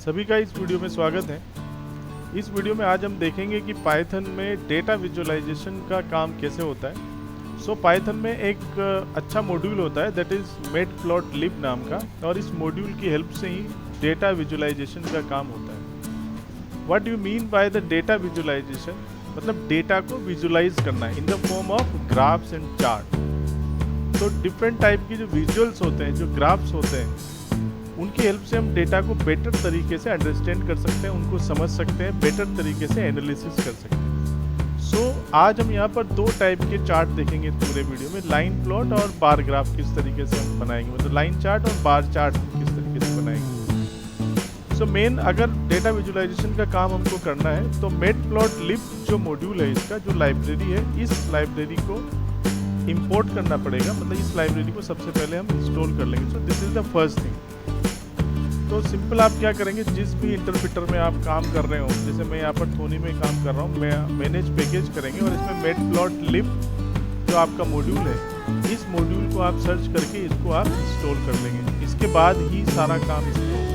सभी का इस वीडियो में स्वागत है। इस वीडियो में आज हम देखेंगे कि पाइथन में डेटा विजुअलाइजेशन का काम कैसे होता है। पाइथन में एक अच्छा मॉड्यूल होता है दैट इज़ मैटप्लॉटलिब नाम का, और इस मॉड्यूल की हेल्प से ही डेटा विजुअलाइजेशन का काम होता है। What do you mean by the data visualization? मतलब डेटा को विजुअलाइज करना है in the form of graphs and chart. तो डिफरेंट टाइप की जो विजुअल्स होते हैं, जो ग्राफ्स होते हैं, उनकी हेल्प से हम डेटा को बेटर तरीके से अंडरस्टैंड कर सकते हैं, उनको समझ सकते हैं, बेटर तरीके से एनालिसिस कर सकते हैं। आज हम यहाँ पर दो टाइप के चार्ट देखेंगे पूरे वीडियो में, लाइन प्लॉट और बार ग्राफ किस तरीके से हम बनाएंगे, मतलब लाइन चार्ट और बार चार्ट किस तरीके से बनाएंगे। मेन अगर डेटा विजुअलाइजेशन का काम हमको करना है तो मैटप्लॉटलिब जो मॉड्यूल है, इसका जो लाइब्रेरी है, इस लाइब्रेरी को इंपोर्ट करना पड़ेगा। मतलब इस लाइब्रेरी को सबसे पहले हम इंस्टॉल कर लेंगे। This is the first thing. तो सिंपल आप क्या करेंगे, जिस भी इंटरप्रेटर में आप काम कर रहे हो, जैसे मैं यहाँ पर थोनी में काम कर रहा हूँ, मैं मैनेज पैकेज करेंगे और इसमें मैटप्लॉटलिब जो आपका मॉड्यूल है, इस मॉड्यूल को आप सर्च करके इसको आप इंस्टॉल कर लेंगे। इसके बाद ही सारा काम इसमें होगा।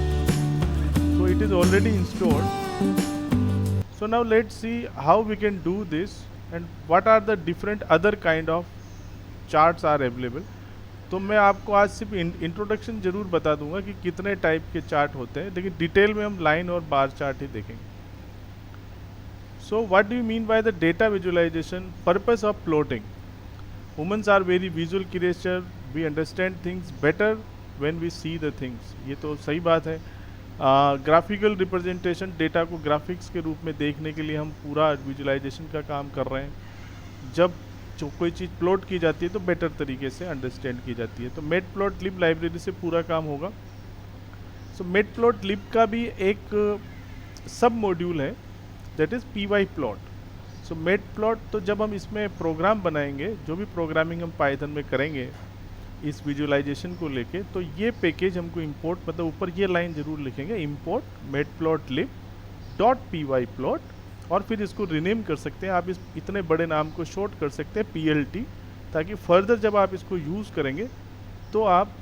So it is already installed. So now let's see how we can do this and what are the different other kind of charts are available. तो मैं आपको आज सिर्फ इंट्रोडक्शन जरूर बता दूंगा कि कितने टाइप के चार्ट होते हैं, लेकिन डिटेल में हम लाइन और बार चार्ट ही देखेंगे। So what do you mean by the data visualization? Purpose of plotting. Humans are very visual creature. We understand things better when we see the things. ये तो सही बात है। ग्राफिकल रिप्रेजेंटेशन, डेटा को graphics के रूप में देखने के लिए हम पूरा विजुअलाइजेशन का काम कर रहे हैं। जब जो कोई चीज़ प्लॉट की जाती है तो बेटर तरीके से अंडरस्टैंड की जाती है। तो मैटप्लॉटलिब लाइब्रेरी से पूरा काम होगा। मैटप्लॉटलिब का भी एक सब मॉड्यूल है दैट इज़ pyplot। मैटप्लॉट, तो जब हम इसमें प्रोग्राम बनाएंगे, जो भी प्रोग्रामिंग हम पाइथन में करेंगे इस विजुअलाइजेशन को लेके, तो ये पैकेज हमको इंपोर्ट, मतलब ऊपर ये लाइन जरूर लिखेंगे, इंपोर्ट मैटप्लॉटलिब डॉट pyplot, और फिर इसको रिनेम कर सकते हैं आप। इस इतने बड़े नाम को शॉर्ट कर सकते हैं PLT, ताकि फर्दर जब आप इसको यूज़ करेंगे तो आप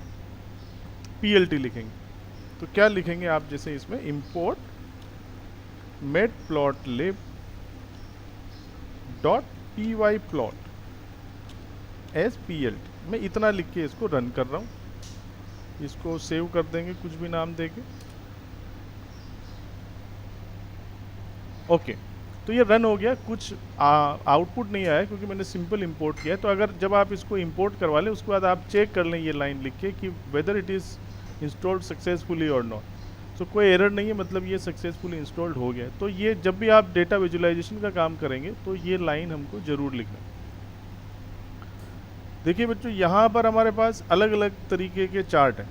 PLT लिखेंगे। तो क्या लिखेंगे आप, जैसे इसमें import matplotlib dot pyplot as PLT। मैं इतना लिख के इसको रन कर रहा हूँ। इसको सेव कर देंगे कुछ भी नाम देके। ओके, तो ये रन हो गया। कुछ आउटपुट नहीं आया क्योंकि मैंने सिंपल इंपोर्ट किया है। तो अगर जब आप इसको इंपोर्ट करवा लें, उसके बाद आप चेक कर लें ये लाइन लिख के कि whether it is installed successfully और नॉट। तो कोई एरर नहीं है, मतलब ये सक्सेसफुली इंस्टॉल्ड हो गया। तो ये जब भी आप डेटा विजुअलाइजेशन का काम करेंगे तो ये लाइन हमको ज़रूर लिखना है। देखिए बच्चों, यहाँ पर हमारे पास अलग अलग तरीके के चार्ट हैं।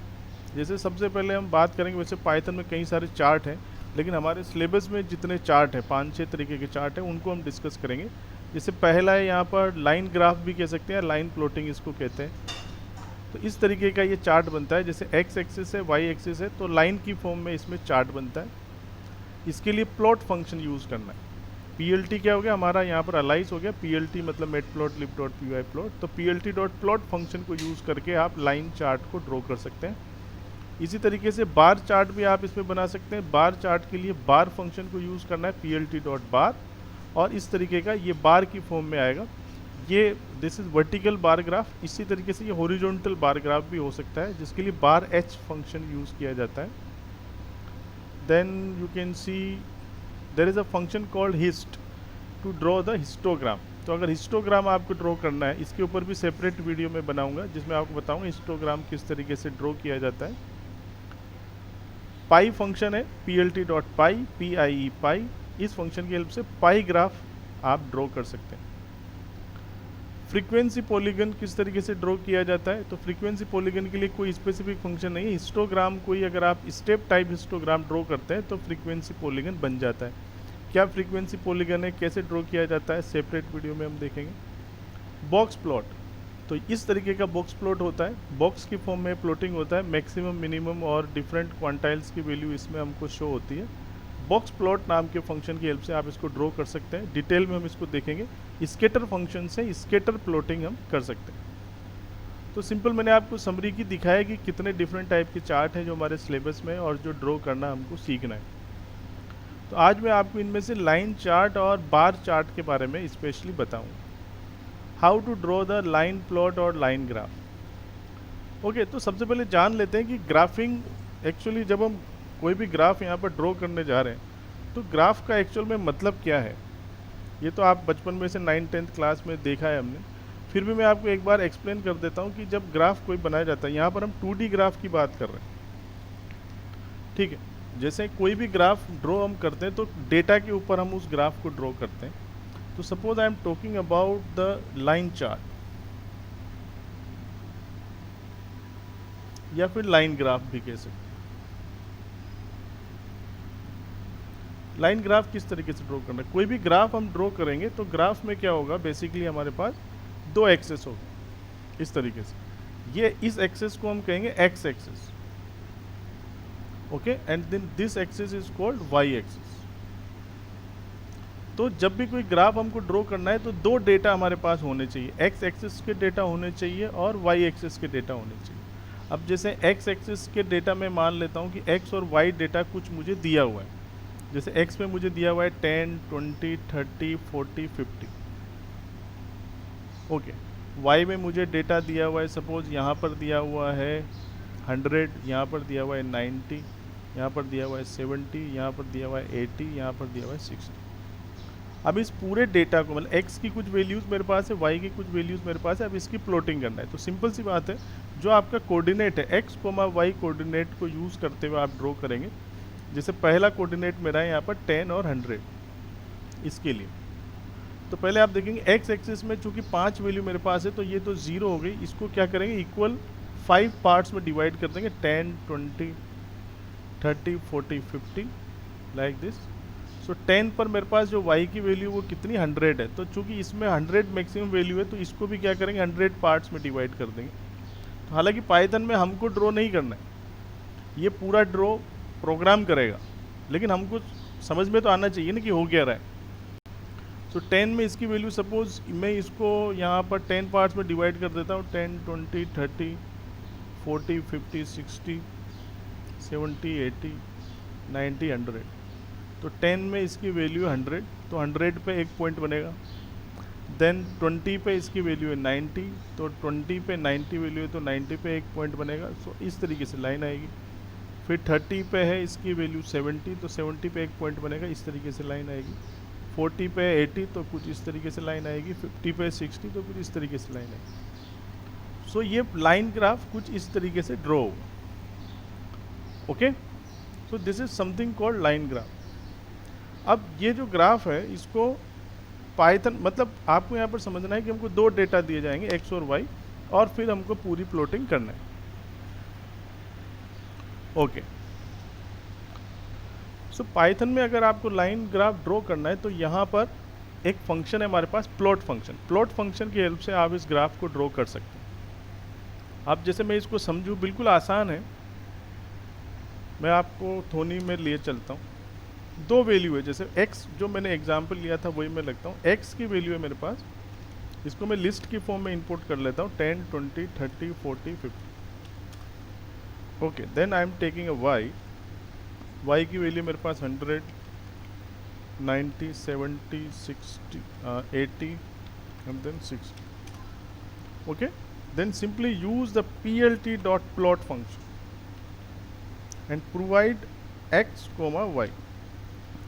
जैसे सबसे पहले हम बात करेंगे, वैसे पाइथन में कई सारे चार्ट हैं, लेकिन हमारे सिलेबस में जितने चार्ट हैं, 5-6 तरीके के चार्ट हैं, उनको हम डिस्कस करेंगे। जैसे पहला है यहाँ पर लाइन ग्राफ भी कह सकते हैं, लाइन प्लॉटिंग इसको कहते हैं। तो इस तरीके का ये चार्ट बनता है। जैसे एक्स एक्सिस है, वाई एक्सिस है, तो लाइन की फॉर्म में इसमें चार्ट बनता है। इसके लिए प्लॉट फंक्शन यूज़ करना है। PLT क्या हो गया हमारा, यहाँ पर अलाइज हो गया। PLT मतलब मैटप्लॉटलिब डॉट pyplot। तो PLT डॉट प्लॉट फंक्शन को यूज़ करके आप लाइन चार्ट को ड्रॉ कर सकते हैं। इसी तरीके से बार चार्ट भी आप इसमें बना सकते हैं। बार चार्ट के लिए बार फंक्शन को यूज़ करना है, PLT डॉट बार, और इस तरीके का ये बार की फॉर्म में आएगा। ये this is vertical bar graph. इसी तरीके से ये हॉरिजॉन्टल बार ग्राफ भी हो सकता है, जिसके लिए बार H फंक्शन यूज़ किया जाता है। Then you can see there is a function called hist to draw the histogram. तो अगर हिस्टोग्राम आपको ड्रॉ करना है, इसके ऊपर भी सेपरेट वीडियो में बनाऊंगा, जिसमें आपको बताऊंगा हिस्टोग्राम किस तरीके से ड्रॉ किया जाता है। पाई फंक्शन है, PLT डॉट पाई, PIE पाई। इस फंक्शन की हेल्प से पाई ग्राफ आप ड्रॉ कर सकते हैं। फ्रीक्वेंसी पॉलीगन किस तरीके से ड्रॉ किया जाता है, तो फ्रीक्वेंसी पॉलीगन के लिए कोई स्पेसिफिक फंक्शन नहीं है। हिस्टोग्राम कोई अगर आप स्टेप टाइप हिस्टोग्राम ड्रॉ करते हैं तो फ्रीक्वेंसी पॉलीगन बन जाता है। क्या फ्रीक्वेंसी पॉलीगन है, कैसे ड्रॉ किया जाता है, सेपरेट वीडियो में हम देखेंगे। बॉक्स प्लॉट, तो इस तरीके का बॉक्स प्लॉट होता है। बॉक्स की फॉर्म में प्लॉटिंग होता है। मैक्सिमम, मिनिमम और डिफरेंट क्वांटाइल्स की वैल्यू इसमें हमको शो होती है। बॉक्स प्लॉट नाम के फंक्शन की हेल्प से आप इसको ड्रॉ कर सकते हैं। डिटेल में हम इसको देखेंगे। स्केटर फंक्शन से स्केटर प्लॉटिंग हम कर सकते हैं। तो सिंपल मैंने आपको समरी की दिखाया कि कितने डिफरेंट टाइप के चार्ट हैं जो हमारे सिलेबस में और जो ड्रॉ करना हमको सीखना है। तो आज मैं आपको इनमें से लाइन चार्ट और बार चार्ट के बारे में स्पेशली बताऊंगा, how to draw the line plot और लाइन ग्राफ। ओके, तो सबसे पहले जान लेते हैं कि ग्राफिंग एक्चुअली जब हम कोई भी ग्राफ यहाँ पर ड्रॉ करने जा रहे हैं तो ग्राफ का एक्चुअल में मतलब क्या है। ये तो आप बचपन में से 9th-10th क्लास में देखा है हमने, फिर भी मैं आपको एक बार एक्सप्लेन कर देता हूँ कि जब ग्राफ कोई बनाया जाता है, यहाँ पर हम 2D ग्राफ की बात कर रहे हैं, ठीक है। जैसे कोई भी ग्राफ ड्रॉ हम करते हैं तो डेटा के ऊपर हम उस ग्राफ को ड्रॉ करते हैं। तो suppose I am talking about the line chart या फिर लाइन ग्राफ भी कह सकते हैं। लाइन ग्राफ किस तरीके से ड्रॉ करना है, कोई भी ग्राफ हम ड्रॉ करेंगे तो ग्राफ में क्या होगा, बेसिकली हमारे पास दो एक्सेस होगा इस तरीके से। ये इस एक्सेस को हम कहेंगे X axis, okay, and then this axis is called Y axis. तो जब भी कोई ग्राफ हमको ड्रॉ करना है तो दो डेटा हमारे पास होने चाहिए, एक्स एक्सेस के डेटा होने चाहिए और वाई एक्सेस के डेटा होने चाहिए। अब जैसे एक्स एक्सेस के डेटा में मान लेता हूँ कि एक्स और वाई डेटा कुछ मुझे दिया हुआ है। जैसे एक्स में मुझे दिया हुआ है 10, 20, 30, 40, 50, ओके। वाई में मुझे डेटा दिया हुआ है, सपोज यहाँ पर दिया हुआ है 100, यहाँ पर दिया हुआ है 90, यहाँ पर दिया हुआ है 70, यहाँ पर दिया हुआ है 80, यहाँ पर दिया हुआ है 60। अब इस पूरे डेटा को, मतलब एक्स की कुछ वैल्यूज़ मेरे पास है, वाई की कुछ वैल्यूज़ मेरे पास है, अब इसकी प्लॉटिंग करना है। तो सिंपल सी बात है, जो आपका कोऑर्डिनेट है एक्स कोमा वाई कोऑर्डिनेट को यूज़ करते हुए आप ड्रॉ करेंगे। जैसे पहला कोऑर्डिनेट मेरा है यहाँ पर 10 और 100 इसके लिए। तो पहले आप देखेंगे एक्स एक्सिस में चूंकि 5 वैल्यू मेरे पास है तो ये तो 0 हो गई, इसको क्या करेंगे इक्वल 5 पार्ट्स में डिवाइड कर देंगे, 10, 20, 30, 40, 50 लाइक दिस। सो 10 पर मेरे पास जो y की वैल्यू वो कितनी 100 है, तो चूंकि इसमें 100 मैक्सिमम वैल्यू है तो इसको भी क्या करेंगे 100 पार्ट्स में डिवाइड कर देंगे। तो हालांकि पाइथन में हमको ड्रॉ नहीं करना है, ये पूरा ड्रॉ प्रोग्राम करेगा, लेकिन हमको समझ में तो आना चाहिए ना कि हो क्या रहा है। तो 10 में इसकी वैल्यू सपोज मैं इसको यहाँ पर 10 पार्ट्स में डिवाइड कर देता हूँ, 10, 20, 30, 40, 50, 60, 70, 80, 90, 100। तो 10 में इसकी वैल्यू 100, तो 100 पे एक पॉइंट बनेगा। देन 20 पे इसकी वैल्यू है 90, तो 20 पे 90 वैल्यू है तो 90 पे एक पॉइंट बनेगा। सो इस तरीके से लाइन आएगी। फिर 30 पे है इसकी वैल्यू 70, तो 70 पे एक पॉइंट बनेगा, इस तरीके से लाइन आएगी। 40 पे 80 तो कुछ इस तरीके से लाइन आएगी। 50 पे 60 तो कुछ इस तरीके से लाइन आएगी। सो ये लाइन ग्राफ कुछ इस तरीके से ड्रॉ होगा, okay. So this is something called line graph. अब ये जो ग्राफ है इसको पाइथन, मतलब आपको यहाँ पर समझना है कि हमको दो डेटा दिए जाएंगे एक्स और वाई, और फिर हमको पूरी प्लॉटिंग करना है, ओके। सो पाइथन में अगर आपको लाइन ग्राफ ड्रॉ करना है तो यहाँ पर एक फंक्शन है हमारे पास, प्लॉट फंक्शन। प्लॉट फंक्शन की हेल्प से आप इस ग्राफ को ड्रॉ कर सकते हैं। अब जैसे मैं इसको समझूँ, बिल्कुल आसान है, मैं आपको थोनी में लिए चलता हूँ। दो वैल्यू है, जैसे x जो मैंने एग्जांपल लिया था वही मैं लगता हूँ। x की वैल्यू है मेरे पास, इसको मैं लिस्ट की फॉर्म में इंपोर्ट कर लेता हूँ, 10, 20, 30, 40, 50, okay. Then I am taking a y की वैल्यू मेरे पास 100, 90, 70, 60, 80 and then 60, okay. Then simply use the plt.plot function and provide x, y।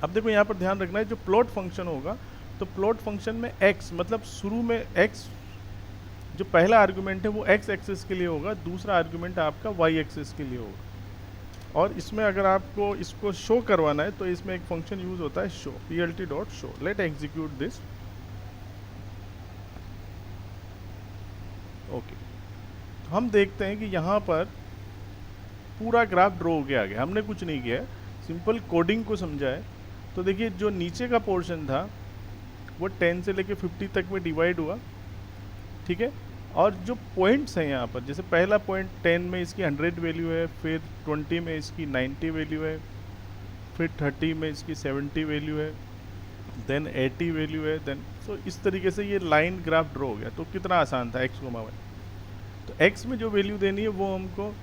अब देखो यहाँ पर ध्यान रखना है, जो प्लॉट फंक्शन होगा तो प्लॉट फंक्शन में x मतलब शुरू में x जो पहला आर्गुमेंट है वो x एक्सिस के लिए होगा, दूसरा आर्गुमेंट आपका y एक्सिस के लिए होगा। और इसमें अगर आपको इसको शो करवाना है तो इसमें एक फंक्शन यूज होता है show, plt.show। Let execute this, okay. हम देखते हैं कि यहाँ पर पूरा ग्राफ ड्रॉ हो के आ गया, हमने कुछ नहीं किया है, सिंपल कोडिंग को समझा है। तो देखिए जो नीचे का पोर्शन था वो 10 से लेके 50 तक में डिवाइड हुआ, ठीक है। और जो पॉइंट्स हैं यहाँ पर, जैसे पहला पॉइंट 10 में इसकी 100 वैल्यू है, फिर 20 में इसकी 90 वैल्यू है, फिर 30 में इसकी 70 वैल्यू है, देन 80 वैल्यू है, देन सो इस तरीके से ये लाइन ग्राफ ड्रॉ हो गया। तो कितना आसान था x, y। तो x में जो वैल्यू देनी है वो हमको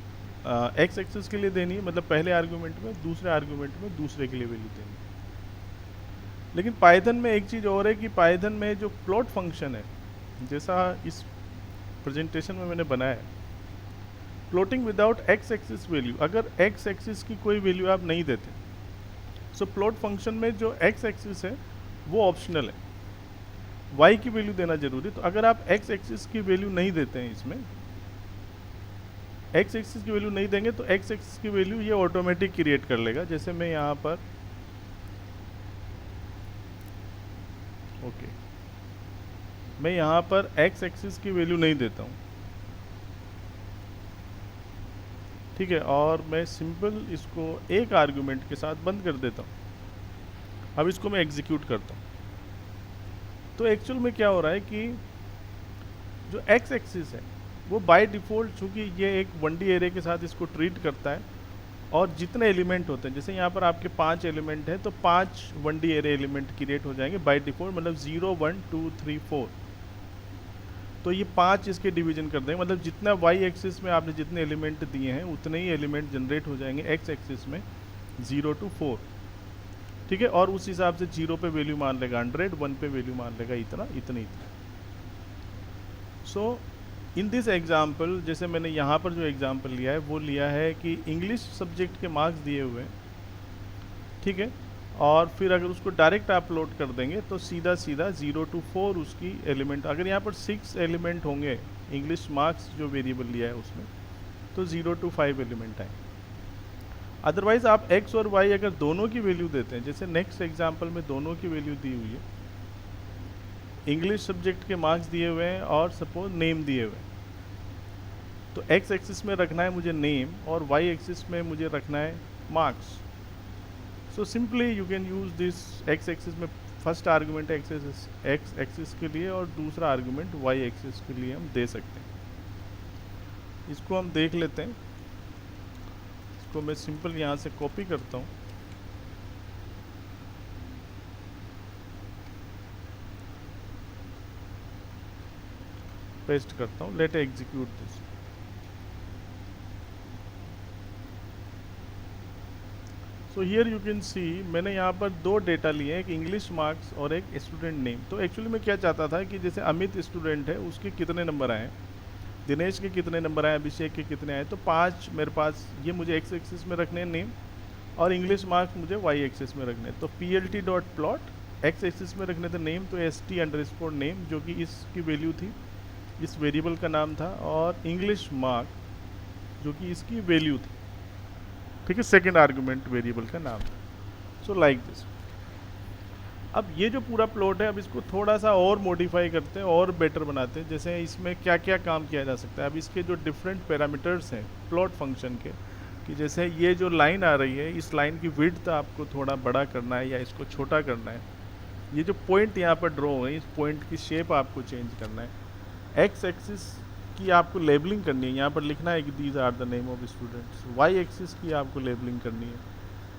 x एक्सिस के लिए देनी है, मतलब पहले आर्गूमेंट में, दूसरे आर्गूमेंट में दूसरे के लिए वैल्यू देनी है। लेकिन पाइथन में एक चीज़ और है कि पाइथन में जो प्लॉट फंक्शन है, जैसा इस प्रेजेंटेशन में मैंने बनाया है, plotting without x axis value, अगर x एक्सिस की कोई वैल्यू आप नहीं देते, सो प्लॉट फंक्शन में जो x एक्सिस है वो ऑप्शनल है, y की वैल्यू देना जरूरी। तो अगर आप x एक्सिस की वैल्यू नहीं देते हैं, इसमें x एक्सिस की वैल्यू नहीं देंगे तो x एक्सिस की वैल्यू ये ऑटोमेटिक क्रिएट कर लेगा। जैसे मैं यहाँ पर मैं यहाँ पर x एक्सिस की वैल्यू नहीं देता हूँ, ठीक है, और मैं सिंपल इसको एक आर्गुमेंट के साथ बंद कर देता हूँ। अब इसको मैं एग्जीक्यूट करता हूँ, तो एक्चुअल में क्या हो रहा है कि जो x एक्सिस है वो बाय डिफ़ॉल्ट, चूँकि ये एक 1D एरे के साथ इसको ट्रीट करता है, और जितने एलिमेंट होते हैं, जैसे यहाँ पर आपके 5 एलिमेंट हैं, तो 5 1D एरे एलिमेंट क्रिएट हो जाएंगे बाय डिफ़ॉल्ट, मतलब 0 1 2 3 4। तो ये 5 इसके डिवीजन कर देंगे, मतलब जितना y एक्सिस में आपने जितने एलिमेंट दिए हैं उतने ही एलिमेंट जनरेट हो जाएंगे x एक्सिस में 0 to 4, ठीक है। और उस हिसाब से 0 पे वैल्यू मान लेगा 100, 1 पे वैल्यू मान लेगा इतना इतना। सो इन दिस एग्जाम्पल, जैसे मैंने यहाँ पर जो एग्जाम्पल लिया है वो लिया है कि इंग्लिश सब्जेक्ट के मार्क्स दिए हुए हैं, ठीक है, और फिर अगर उसको डायरेक्ट अपलोड कर देंगे तो सीधा सीधा 0 to 4 उसकी एलिमेंट, अगर यहाँ पर 6 एलिमेंट होंगे इंग्लिश मार्क्स जो वेरिएबल लिया है उसमें, तो 0 to 5 एलिमेंट आए। अदरवाइज़ आप x और y अगर दोनों की वैल्यू देते हैं, जैसे नेक्स्ट एग्जाम्पल में दोनों की वैल्यू दी हुई है, इंग्लिश सब्जेक्ट के मार्क्स दिए हुए हैं और सपोज नेम दिए हुए हैं, तो x एक्सिस में रखना है मुझे नेम और y एक्सिस में मुझे रखना है marks. So simply you can use this, x axis में फर्स्ट आर्गुमेंट x एक्सिस के लिए और दूसरा आर्गुमेंट y एक्सिस के लिए हम दे सकते हैं। इसको हम देख लेते हैं, इसको मैं सिंपल यहाँ से कॉपी करता हूँ, पेस्ट करता हूँ, let execute this. So here you can see मैंने यहाँ पर दो डेटा लिए, एक इंग्लिश मार्क्स और एक स्टूडेंट नेम। तो एक्चुअली मैं क्या चाहता था कि जैसे अमित स्टूडेंट है, उसके कितने नंबर आए, दिनेश के कितने नंबर आए, अभिषेक के कितने आए, तो 5 मेरे पास, ये मुझे x एक्सिस में रखने हैं नेम, और इंग्लिश मार्क्स मुझे y एक्सिस में रखने हैं। तो plt.plot x एक्सिस में रखने थे नेम, तो st_name जो कि इसकी वैल्यू थी, इस वेरिएबल का नाम था, और इंग्लिश मार्क जो कि इसकी वैल्यू थी, ठीक है, सेकेंड आर्गुमेंट वेरिएबल का नाम था। सो लाइक दिस। अब ये जो पूरा प्लॉट है, अब इसको थोड़ा सा और मॉडिफाई करते हैं और बेटर बनाते हैं। जैसे इसमें क्या क्या काम किया जा सकता है, अब इसके जो डिफरेंट पैरामीटर्स हैं प्लॉट फंक्शन के, कि जैसे ये जो लाइन आ रही है, इस लाइन की विड्थ आपको थोड़ा बड़ा करना है या इसको छोटा करना है, ये जो पॉइंट यहाँ पर ड्रॉ है, इस पॉइंट की शेप आपको चेंज करना है, एक्स एक्सिस की आपको लेबलिंग करनी है, यहाँ पर लिखना है कि these are the name of students, Y axis की आपको लेबलिंग करनी है,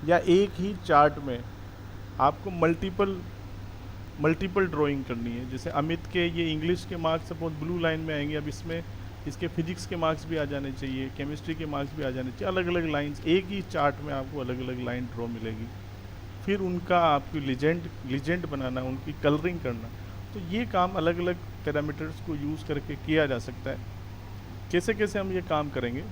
या एक ही चार्ट में आपको मल्टीपल ड्राइंग करनी है। जैसे अमित के ये इंग्लिश के मार्क्स सपोज ब्लू लाइन में आएंगे, अब इसमें इसके फिजिक्स के मार्क्स भी आ जाने चाहिए, केमिस्ट्री के मार्क्स भी आ जाने चाहिए, अलग अलग लाइंस, एक ही चार्ट में आपको अलग अलग लाइन ड्रॉ मिलेगी। फिर उनका आपकी लीजेंड बनाना, उनकी कलरिंग करना, तो ये काम अलग अलग पैरामीटर्स को यूज़ करके किया जा सकता है। कैसे कैसे हम ये काम करेंगे,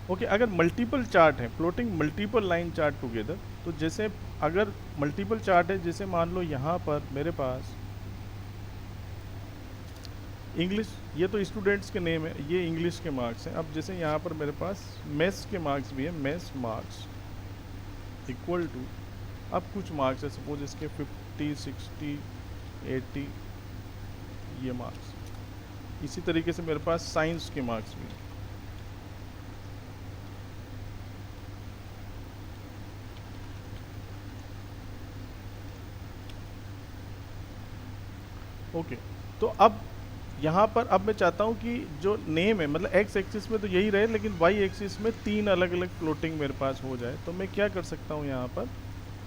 ओके, अगर मल्टीपल चार्ट है, plotting multiple line chart together, तो जैसे अगर मल्टीपल चार्ट है, जैसे मान लो यहाँ पर मेरे पास इंग्लिश, ये तो स्टूडेंट्स के नेम है, ये इंग्लिश के मार्क्स हैं। अब जैसे यहाँ पर मेरे पास मैथ्स के मार्क्स भी है, मैथ्स मार्क्स इक्वल टू, अब कुछ मार्क्स है सपोज इसके 50 60 80 ये मार्क्स। इसी तरीके से मेरे पास साइंस के मार्क्स भी हैं। ओके, तो अब यहाँ पर अब मैं चाहता हूँ कि जो नेम है, मतलब एक्स एक्सिस में तो यही रहे, लेकिन वाई एक्सिस में 3 अलग अलग प्लॉटिंग मेरे पास हो जाए। तो मैं क्या कर सकता हूँ, यहाँ पर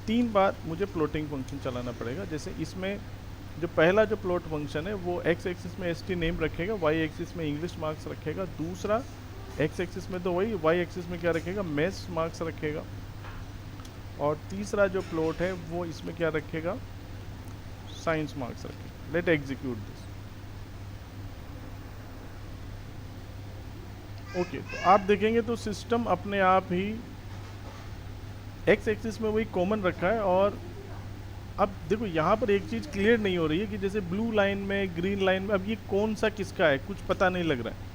3 बार मुझे प्लॉटिंग फंक्शन चलाना पड़ेगा। जैसे इसमें जो पहला जो प्लॉट फंक्शन है वो एक्स एक्सिस में एस टी नेम रखेगा, वाई एक्सिस में इंग्लिश मार्क्स रखेगा। दूसरा एक्स एक्सिस में तो वही, वाई एक्सिस में क्या रखेगा, मैथ्स मार्क्स रखेगा। और तीसरा जो प्लॉट है वो इसमें क्या रखेगा, साइंस मार्क्स रखेगा। Let execute this. ओके, तो आप देखेंगे तो सिस्टम अपने आप ही एक्स एक्सिस में वही कॉमन रखा है। और अब देखो यहाँ पर एक चीज़ क्लियर नहीं हो रही है कि जैसे ब्लू लाइन में, ग्रीन लाइन में, अब ये कौन सा किसका है, कुछ पता नहीं लग रहा है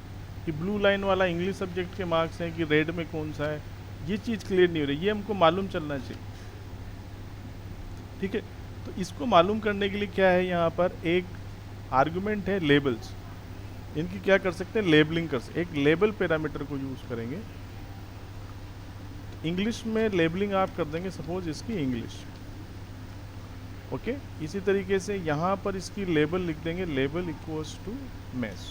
कि ब्लू लाइन वाला इंग्लिश सब्जेक्ट के मार्क्स हैं कि रेड में कौन सा है। ये चीज़ क्लियर नहीं हो रही, ये हमको मालूम चलना चाहिए। ठीक है, तो इसको मालूम करने के लिए क्या है, यहाँ पर एक आर्गुमेंट है लेबल्स। इनकी क्या कर सकते हैं, लेबलिंग कर सकते। एक लेबल पैरामीटर को यूज़ करेंगे। इंग्लिश में लेबलिंग आप कर देंगे सपोज इसकी इंग्लिश। ओके, इसी तरीके से यहाँ पर इसकी लेबल लिख देंगे, लेबल इक्वल्स टू मैथ्स।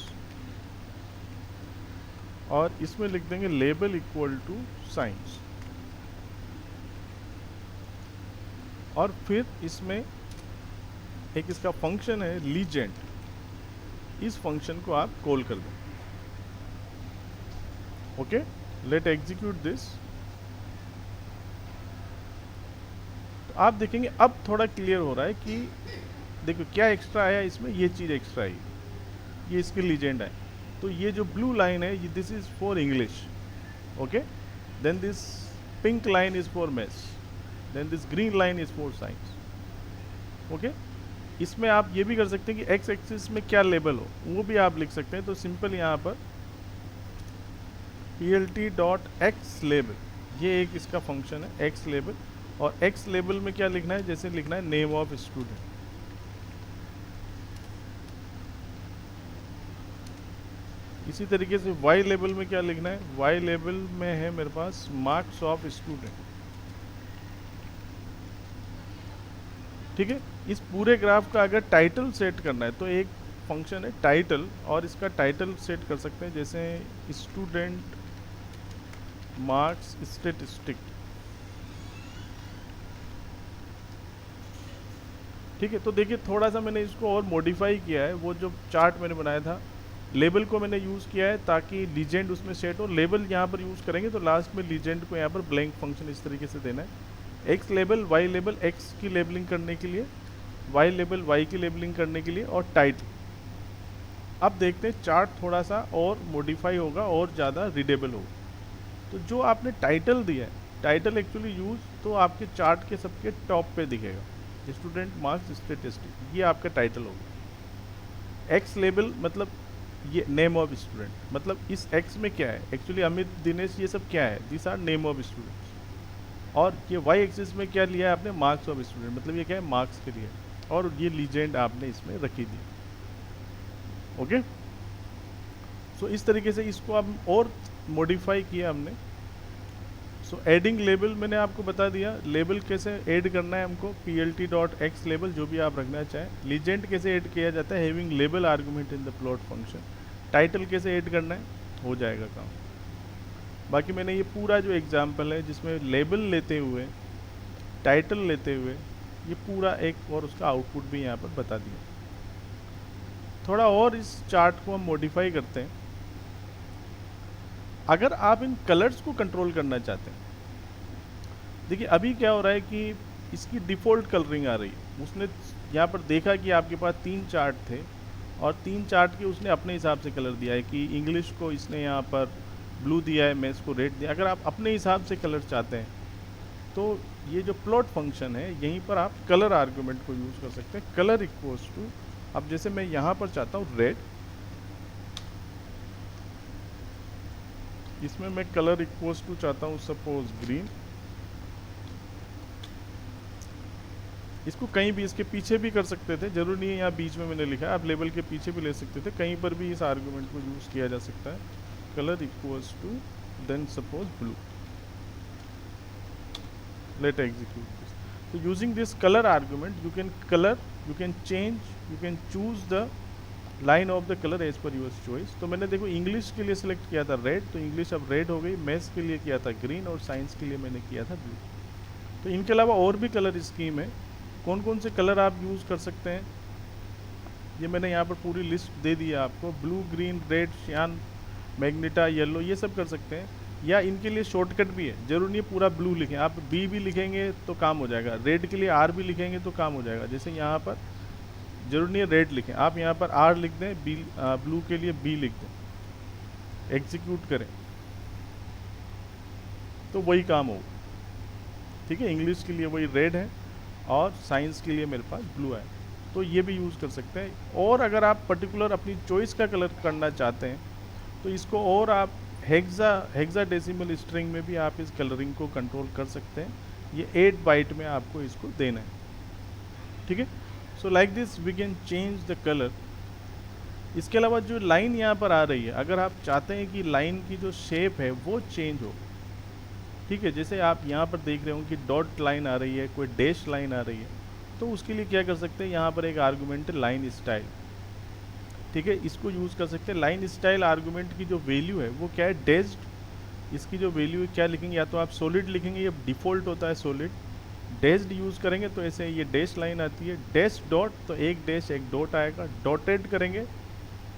और इसमें लिख देंगे लेबल इक्वल टू साइंस। और फिर इसमें एक इसका फंक्शन है लीजेंड, इस फंक्शन को आप कॉल कर दें। Okay, let execute this. तो आप देखेंगे अब थोड़ा क्लियर हो रहा है कि देखो क्या एक्स्ट्रा आया इसमें, ये चीज़ एक्स्ट्रा आई, ये इसकी लीजेंड है। तो ये जो ब्लू लाइन है this is for English. Okay, then this pink line is for maths, then this green line is for science. Okay, इसमें आप ये भी कर सकते हैं कि एक्स एक्सिस में क्या लेबल हो वो भी आप लिख सकते हैं। तो सिंपल यहाँ पर plt.x लेबल, ये एक इसका फंक्शन है एक्स लेबल। और एक्स लेबल में क्या लिखना है, जैसे लिखना है नेम ऑफ स्टूडेंट। इसी तरीके से वाई लेबल में क्या लिखना है, वाई लेबल में है मेरे पास मार्क्स ऑफ स्टूडेंट। ठीक है, इस पूरे ग्राफ का अगर टाइटल सेट करना है तो एक फंक्शन है टाइटल, और इसका टाइटल सेट कर सकते हैं जैसे स्टूडेंट मार्क्स स्टैटिस्टिक। ठीक है, तो देखिए थोड़ा सा मैंने इसको और मॉडिफाई किया है। वो जो चार्ट मैंने बनाया था, लेबल को मैंने यूज़ किया है ताकि लीजेंड उसमें सेट हो। लेबल यहाँ पर यूज़ करेंगे तो लास्ट में लीजेंड को यहाँ पर ब्लैंक फंक्शन इस तरीके से देना है। X label, Y label X की लेबलिंग करने के लिए, वाई लेबल वाई की लेबलिंग करने के लिए, और टाइटल। अब देखते हैं चार्ट थोड़ा सा और मॉडिफाई होगा और ज़्यादा रीडेबल होगा। तो जो आपने टाइटल दिया है, टाइटल एक्चुअली यूज़ तो आपके चार्ट के सबके टॉप पे दिखेगा, स्टूडेंट मार्क्स स्टैटिस्टिक, ये आपका टाइटल होगा। एक्स लेबल मतलब ये नेम ऑफ स्टूडेंट, मतलब इस एक्स में क्या है, एक्चुअली अमित, दिनेश, ये सब क्या है, this are name of students. और ये वाई एक्सिस में क्या लिया है आपने, मार्क्स ऑफ स्टूडेंट, मतलब ये क्या है, मार्क्स के लिए। और ये लीजेंड आपने इसमें रखी दी। ओके, सो इस तरीके से इसको अब और मॉडिफाई किया हमने। सो एडिंग लेबल मैंने आपको बता दिया, लेबल कैसे ऐड करना है हमको, plt.x लेबल जो भी आप रखना चाहें। लीजेंड कैसे ऐड किया जाता है, having label argument in the plot function. Title कैसे ऐड करना है, हो जाएगा काम। बाकी मैंने ये पूरा जो एग्जांपल है जिसमें लेबल लेते हुए, टाइटल लेते हुए, ये पूरा एक और उसका आउटपुट भी यहाँ पर बता दिया। थोड़ा और इस चार्ट को हम मॉडिफाई करते हैं। अगर आप इन कलर्स को कंट्रोल करना चाहते हैं, देखिए अभी क्या हो रहा है कि इसकी डिफ़ॉल्ट कलरिंग आ रही है। उसने यहाँ पर देखा कि आपके पास 3 चार्ट थे और 3 चार्ट के उसने अपने हिसाब से कलर दिया है कि इंग्लिश को इसने यहाँ पर ब्लू दिया है, मैथ्स को रेड दिया। अगर आप अपने हिसाब से कलर चाहते हैं तो ये जो प्लॉट फंक्शन है यहीं पर आप कलर आर्गूमेंट को यूज़ कर सकते हैं। कलर इक्वल्स टू, अब जैसे मैं यहाँ पर चाहता हूँ रेड, इसमें मैं कलर इक्वल्स टू चाहता हूँ सपोज ग्रीन। इसको कहीं भी इसके पीछे भी कर सकते थे, जरूरी नहीं है यहाँ बीच में मैंने लिखा है, आप लेबल के पीछे भी ले सकते थे, कहीं पर भी इस आर्गुमेंट को यूज़ किया जा सकता है। Colour equals to then suppose blue. Let execute this. तो using this colour argument you can colour, you can change, you can choose the line of the colour as per your choice. तो मैंने देखो English के लिए select किया था red, तो English अब रेड हो गई। मैथ्स के लिए किया था ग्रीन और साइंस के लिए मैंने किया था ब्लू। तो इनके अलावा और भी कलर स्कीम है। कौन कौन से कलर आप यूज़ कर सकते हैं ये मैंने यहाँ पर पूरी लिस्ट दे दी है आपको। Blue, green, red, cyan, magenta, yellow, ये सब कर सकते हैं। या इनके लिए शॉर्टकट भी है, जरूर नहीं पूरा ब्लू लिखें, आप बी भी लिखेंगे तो काम हो जाएगा। रेड के लिए आर भी लिखेंगे तो काम हो जाएगा। जैसे यहाँ पर जरूर नहीं है रेड लिखें, आप यहाँ पर आर लिख दें, बी ब्लू के लिए बी लिख दें, एग्जीक्यूट करें तो वही काम होगा। ठीक है, इंग्लिश के लिए वही रेड है और साइंस के लिए मेरे पास ब्लू है, तो ये भी यूज़ कर सकते हैं। और अगर आप पर्टिकुलर अपनी चॉइस का कलर करना चाहते हैं तो इसको और आप हेक्साडेसिमल स्ट्रिंग में भी आप इस कलरिंग को कंट्रोल कर सकते हैं। ये 8 बाइट में आपको इसको देना है। ठीक है, so like this we can change the colour. इसके अलावा जो लाइन यहाँ पर आ रही है, अगर आप चाहते हैं कि लाइन की जो शेप है वो चेंज हो, ठीक है, जैसे आप यहाँ पर देख रहे हो कि डॉट लाइन आ रही है, कोई डैश लाइन आ रही है, तो उसके लिए क्या कर सकते हैं, यहाँ पर एक आर्गुमेंट है लाइन स्टाइल। ठीक है, इसको यूज़ कर सकते हैं। लाइन स्टाइल आर्गुमेंट की जो वैल्यू है वो क्या है, डैश्ड। इसकी जो वैल्यू है क्या लिखेंगे, या तो आप सॉलिड लिखेंगे, ये डिफ़ॉल्ट होता है सॉलिड। डैश्ड यूज़ करेंगे तो ऐसे ये डैश लाइन आती है। डैश डॉट तो एक डैश एक डॉट आएगा। डॉटेड करेंगे,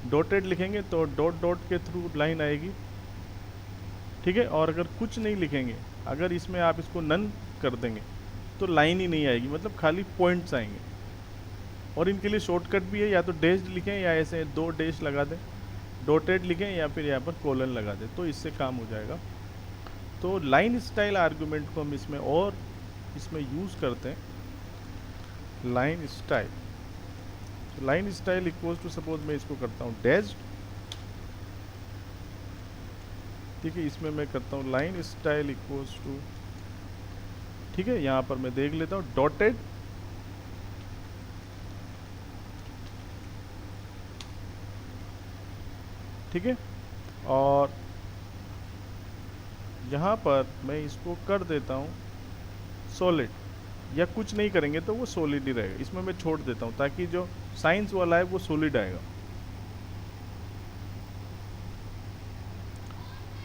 डॉटेड लिखेंगे तो डॉट डॉट के थ्रू लाइन आएगी। ठीक है, और अगर कुछ नहीं लिखेंगे, अगर इसमें आप इसको नन कर देंगे तो लाइन ही नहीं आएगी, मतलब खाली पॉइंट्स आएंगे। और इनके लिए शॉर्टकट भी है, या तो डैश लिखें या ऐसे 2 डैश लगा दें, डॉटेड लिखें या फिर यहाँ पर कोलन लगा दें, तो इससे काम हो जाएगा। तो लाइन स्टाइल आर्गुमेंट को हम इसमें यूज़ करते हैं, लाइन स्टाइल। तो line style equals to, suppose मैं इसको करता हूँ डैश्ड, ठीक है, इसमें मैं करता हूँ लाइन स्टाइल इक्वल्स टू, ठीक है, यहाँ पर मैं देख लेता हूँ डॉटेड, ठीक है, और यहाँ पर मैं इसको कर देता हूँ सॉलिड, या कुछ नहीं करेंगे तो वो सॉलिड ही रहेगा। इसमें मैं छोड़ देता हूँ ताकि जो साइंस वाला है वो सॉलिड आएगा।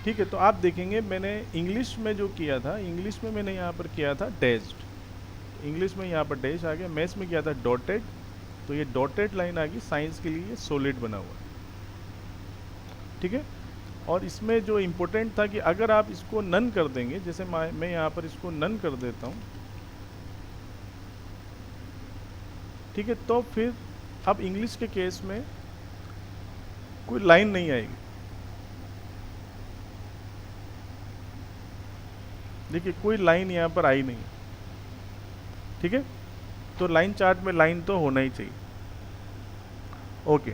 ठीक है, तो आप देखेंगे मैंने इंग्लिश में जो किया था, इंग्लिश में मैंने यहाँ पर किया था डैश्ड, इंग्लिश में यहाँ पर डैश आ गया। मैथ्स में किया था डॉटेड, तो ये डॉटेड लाइन आ गई। साइंस के लिए ये सॉलिड बना हुआ है। ठीक है, और इसमें जो इम्पोर्टेंट था कि अगर आप इसको नन कर देंगे, जैसे मैं यहाँ पर इसको नन कर देता हूँ, ठीक है, तो फिर अब इंग्लिश के केस में कोई लाइन नहीं आएगी। देखिए कोई लाइन यहाँ पर आई नहीं। ठीक है, तो लाइन चार्ट में लाइन तो होना ही चाहिए। ओके,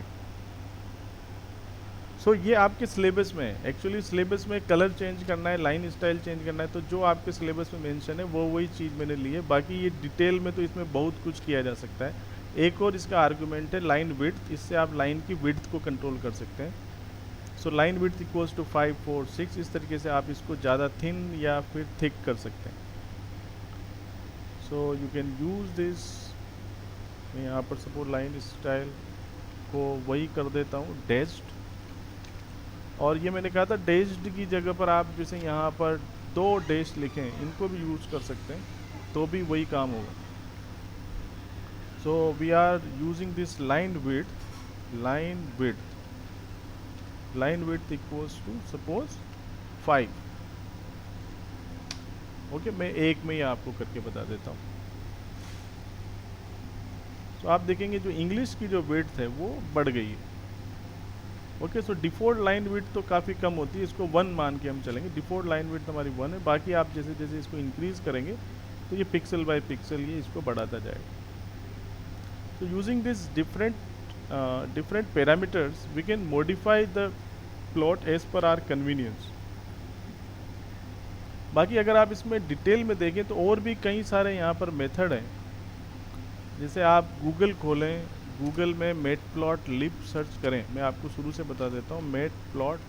सो ये आपके सिलेबस में है। एक्चुअली सिलेबस में कलर चेंज करना है, लाइन स्टाइल चेंज करना है, तो जो आपके सिलेबस में मेंशन है वो वही चीज़ मैंने ली है। बाकी ये डिटेल में तो इसमें बहुत कुछ किया जा सकता है। एक और इसका आर्गुमेंट है लाइन विड्थ, इससे आप लाइन की विड्थ को कंट्रोल कर सकते हैं। So line width equals to 5, 4, 6, इस तरीके से आप इसको ज़्यादा थिन या फिर थिक कर सकते हैं। So you can use this. मैं यहाँ पर सपोज लाइन स्टाइल को वही कर देता हूँ डैश्ड, और ये मैंने कहा था डैश्ड की जगह पर आप जैसे यहाँ पर 2 डैश लिखें, इनको भी यूज़ कर सकते हैं, तो भी वही काम होगा। So we are using this line width equals to suppose 5। Okay, मैं एक में ही आपको करके बता देता हूँ। तो आप देखेंगे जो इंग्लिश की जो विड्थ है वो बढ़ गई है। ओके, सो डिफ़ॉल्ट लाइन विड्थ तो काफ़ी कम होती है, इसको 1 मान के हम चलेंगे। डिफ़ॉल्ट लाइन विड्थ हमारी 1 है। बाकी आप जैसे जैसे इसको इंक्रीज़ करेंगे तो ये पिक्सल बाय पिक्सल ये इसको बढ़ाता जाएगा। तो using this different parameters we can modify the plot as per our convenience। बाकी अगर आप इसमें डिटेल में देखें तो और भी कई सारे यहाँ पर मेथड हैं। जैसे आप गूगल खोलें, गूगल में मैटप्लॉटलिब सर्च करें। मैं आपको शुरू से बता देता हूँ, मैटप्लॉटलिब,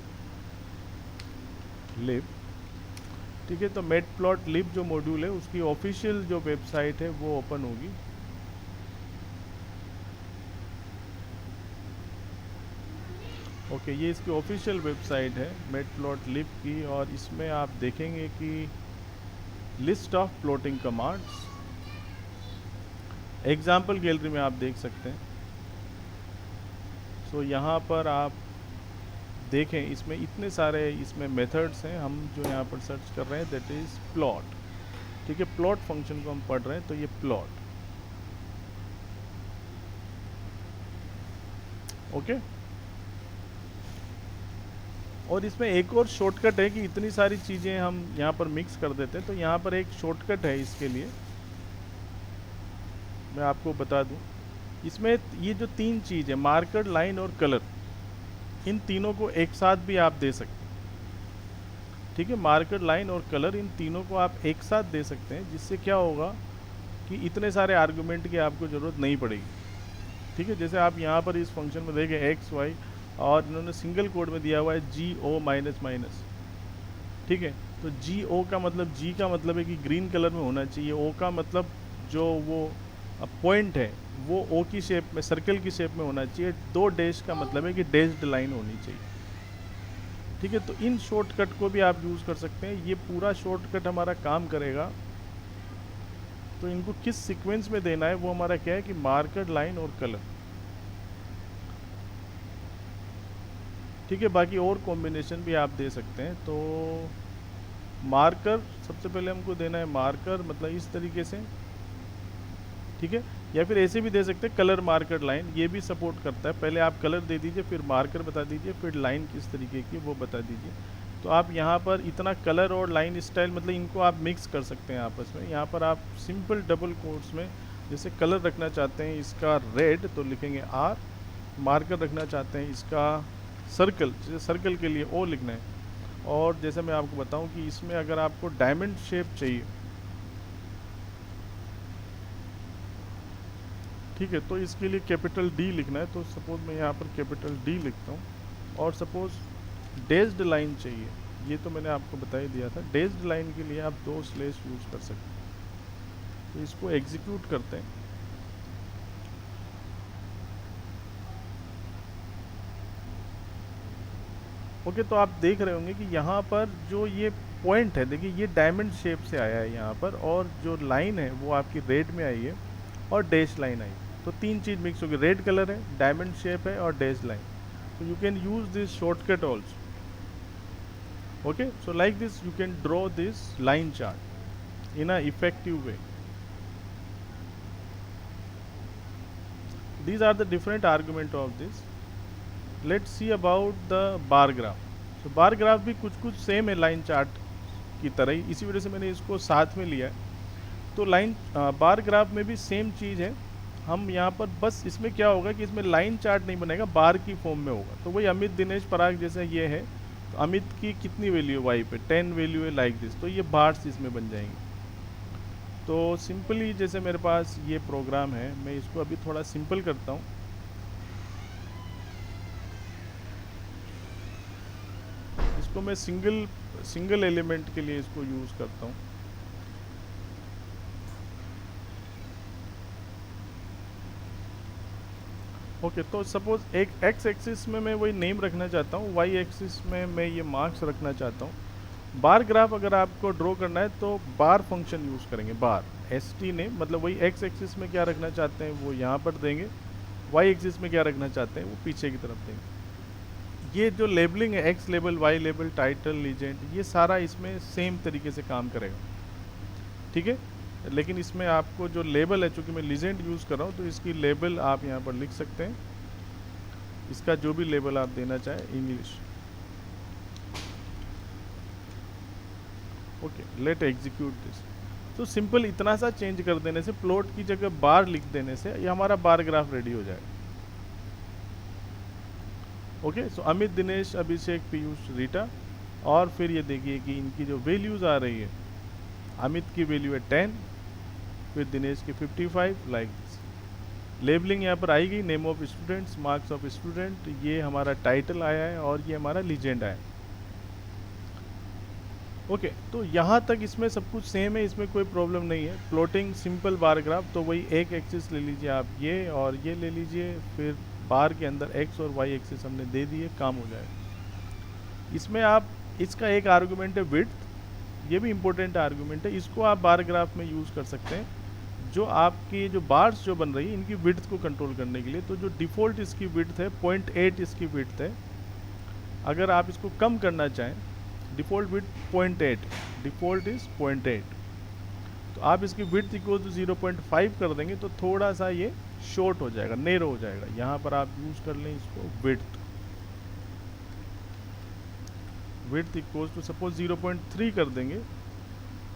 ठीक है। तो मैटप्लॉटलिब जो मॉड्यूल है उसकी ऑफिशियल जो वेबसाइट है वो ओपन होगी। ओके, ये इसकी ऑफिशियल वेबसाइट है मैटप्लॉटलिब की, और इसमें आप देखेंगे कि list of plotting commands. Example gallery में आप देख सकते हैं। सो यहाँ पर आप देखें, इसमें इतने सारे इसमें मेथड्स हैं। हम जो यहाँ पर सर्च कर रहे हैं दैट इज़ प्लॉट। ठीक है, प्लॉट फंक्शन को हम पढ़ रहे हैं, तो ये प्लॉट। ओके, और इसमें एक और शॉर्टकट है कि इतनी सारी चीज़ें हम यहाँ पर मिक्स कर देते हैं, तो यहाँ पर एक शॉर्टकट है इसके लिए, मैं आपको बता दूं। इसमें ये जो तीन चीज़ है, मार्कर, लाइन और कलर, इन तीनों को एक साथ भी आप दे सकते हैं। ठीक है, मार्कर, लाइन और कलर, इन तीनों को आप एक साथ दे सकते हैं, जिससे क्या होगा कि इतने सारे आर्गुमेंट की आपको ज़रूरत नहीं पड़ेगी। ठीक है, जैसे आप यहाँ पर इस फंक्शन में देखें एक्स वाई, और इन्होंने सिंगल कोड में दिया हुआ है जी ओ माइनस माइनस। ठीक है, तो जी ओ का मतलब, जी का मतलब है कि ग्रीन कलर में होना चाहिए, ओ का मतलब जो वो पॉइंट है वो ओ की शेप में, सर्कल की शेप में होना चाहिए, दो डैश का मतलब है कि डैश्ड लाइन होनी चाहिए। ठीक है, तो इन शॉर्टकट को भी आप यूज़ कर सकते हैं। ये पूरा शॉर्टकट हमारा काम करेगा। तो इनको किस सीक्वेंस में देना है वो हमारा क्या है कि मार्कर, लाइन और कलर। ठीक है, बाकी और कॉम्बिनेशन भी आप दे सकते हैं। तो मार्कर सबसे पहले हमको देना है, मार्कर मतलब इस तरीके से। ठीक है, या फिर ऐसे भी दे सकते हैं कलर मार्कर लाइन, ये भी सपोर्ट करता है। पहले आप कलर दे दीजिए, फिर मार्कर बता दीजिए, फिर लाइन किस तरीके की वो बता दीजिए। तो आप यहाँ पर इतना कलर और लाइन स्टाइल मतलब इनको आप मिक्स कर सकते हैं आपस में। यहाँ पर आप सिंपल डबल कोट्स में जैसे कलर रखना चाहते हैं इसका रेड, तो लिखेंगे आर। मार्कर रखना चाहते हैं इसका सर्कल, जैसे सर्कल के लिए ओ लिखना है। और जैसे मैं आपको बताऊं कि इसमें अगर आपको डायमंड शेप चाहिए, ठीक है, तो इसके लिए कैपिटल डी लिखना है। तो सपोज मैं यहाँ पर कैपिटल डी लिखता हूँ। और सपोज डैश्ड लाइन चाहिए, ये तो मैंने आपको बता ही दिया था। डैश्ड लाइन के लिए आप दो स्लैश यूज़ कर सकते हैं। तो इसको एग्जीक्यूट करते हैं। ओके, तो आप देख रहे होंगे कि यहाँ पर जो ये पॉइंट है, देखिए ये डायमंड शेप से आया है यहाँ पर, और जो लाइन है वो आपकी रेड में आई है और डैश लाइन आई। तो तीन चीज़ मिक्स हो गई, रेड कलर है, डायमंड शेप है और डैश लाइन। तो you can use this shortcut also. Okay, so like this you can draw this line chart in a effective way. These are the different argument of this. Let's see about the bar graph. So bar graph भी कुछ same है line chart की तरह ही, इसी वजह से मैंने इसको साथ में लिया है। तो लाइन बार ग्राफ में भी सेम चीज़ है। हम यहाँ पर बस इसमें क्या होगा कि इसमें लाइन चार्ट नहीं बनेगा, बार की फॉर्म में होगा। तो वही अमित, दिनेश, पराग जैसे ये है, तो अमित की कितनी वैल्यू है वाई पे, 10 वैल्यू है लाइक दिस, तो ये बार्स इसमें बन जाएंगे। तो सिंपली जैसे मेरे पास ये प्रोग्राम है, मैं इसको अभी थोड़ा सिंपल करता हूँ। इसको मैं सिंगल एलिमेंट के लिए इसको यूज़ करता हूँ। ओके, तो सपोज एक एक्स एक्सिस में मैं वही नेम रखना चाहता हूँ, वाई एक्सिस में मैं ये मार्क्स रखना चाहता हूँ। बार ग्राफ अगर आपको ड्रॉ करना है तो बार फंक्शन यूज़ करेंगे, बार एस टी नेम, मतलब वही एक्स एक्सिस में क्या रखना चाहते हैं वो यहाँ पर देंगे, वाई एक्सिस में क्या रखना चाहते हैं वो पीछे की तरफ देंगे। ये जो लेबलिंग है, X label, Y label, title, legend, ये सारा इसमें सेम तरीके से काम करेगा। ठीक है, लेकिन इसमें आपको जो लेबल है, चूँकि मैं लीजेंड यूज़ कर रहा हूँ, तो इसकी लेबल आप यहाँ पर लिख सकते हैं, इसका जो भी लेबल आप देना चाहें English. Okay, let execute this. तो सिंपल इतना सा चेंज कर देने से, प्लॉट की जगह बार लिख देने से, ये हमारा बार ग्राफ रेडी हो जाएगा। ओके, सो अमित, दिनेश, अभिषेक, पीयूष, रीटा, और फिर ये देखिए कि इनकी जो वैल्यूज़ आ रही है, अमित की वैल्यू है 10, फिर दिनेश की 55, लाइक दिस। लेबलिंग यहाँ पर आई गई, name of students, marks of student, ये हमारा टाइटल आया है और ये हमारा लीजेंड आया है। ओके, तो यहाँ तक इसमें सब कुछ सेम है, इसमें कोई प्रॉब्लम नहीं है। प्लॉटिंग सिंपल बार ग्राफ, तो वही एक एक्सिस ले लीजिए आप, ये और ये ले लीजिए, फिर बार के अंदर एक्स और वाई एक्सिस हमने दे दिए, काम हो जाएगा। इसमें आप, इसका एक आर्गुमेंट है विड्थ, ये भी इम्पोर्टेंट आर्गुमेंट है, इसको आप बार ग्राफ में यूज़ कर सकते हैं, जो आपकी जो बार्स जो बन रही है इनकी विड्थ को कंट्रोल करने के लिए। तो जो डिफ़ॉल्ट इसकी विड्थ है 0.8 इसकी विड्थ है, अगर आप इसको कम करना चाहें, डिफ़ॉल्ट विड्थ 0.8, डिफ़ॉल्ट इज़ 0.8, तो आप इसकी विड्थ इक्वल टू 0.5 कर देंगे तो थोड़ा सा ये शॉर्ट हो जाएगा, नेरो हो जाएगा। यहाँ पर आप यूज़ कर लें इसको विड्थ इक्वल टू सपोज 0.3 कर देंगे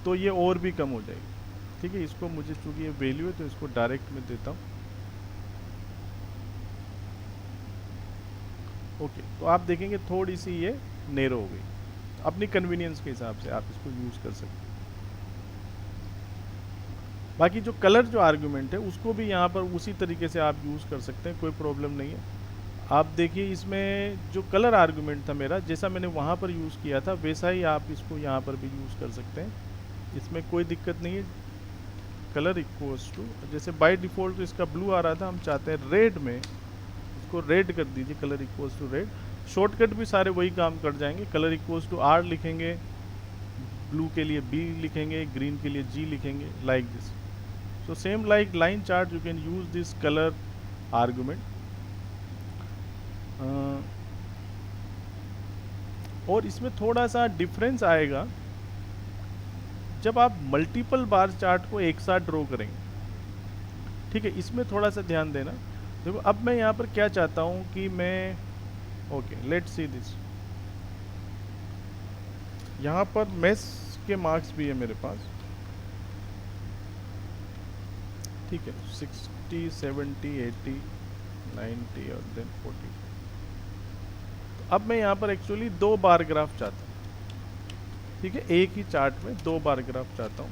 तो ये और भी कम हो जाएगी। ठीक है, इसको मुझे चूँकि ये वैल्यू है तो इसको डायरेक्ट में देता हूँ। ओके, तो आप देखेंगे थोड़ी सी ये नेरो हो गई। अपनी कन्वीनियंस के हिसाब से आप इसको यूज़ कर सकते हैं। बाकी जो कलर जो आर्गुमेंट है उसको भी यहाँ पर उसी तरीके से आप यूज़ कर सकते हैं, कोई प्रॉब्लम नहीं है। आप देखिए इसमें जो कलर आर्गुमेंट था मेरा, जैसा मैंने वहाँ पर यूज़ किया था वैसा ही आप इसको यहाँ पर भी यूज़ कर सकते हैं, इसमें कोई दिक्कत नहीं है। कलर इक्वल्स टू, जैसे बाय डिफ़ॉल्ट तो इसका ब्लू आ रहा था, हम चाहते हैं रेड में, इसको रेड कर दीजिए, colour equals to red. Shortcut भी सारे वही काम कर जाएंगे, कलर इक्वल्स टू आर लिखेंगे, ब्लू के लिए बी लिखेंगे, ग्रीन के लिए जी लिखेंगे, like this. So same like line chart, you can use this color argument. और इसमें थोड़ा सा डिफरेंस आएगा जब आप मल्टीपल बार चार्ट को एक साथ ड्रॉ करेंगे। ठीक है, इसमें थोड़ा सा ध्यान देना। देखो अब मैं यहाँ पर क्या चाहता हूँ कि मैं, ओके लेट्स सी दिस, यहाँ पर मेस के मार्क्स भी है मेरे पास। ठीक है, 60, 70, 80, 90 और देन 40। तो अब मैं यहाँ पर एक्चुअली 2 बार ग्राफ चाहता हूँ। ठीक है, एक ही चार्ट में 2 बार ग्राफ चाहता हूँ।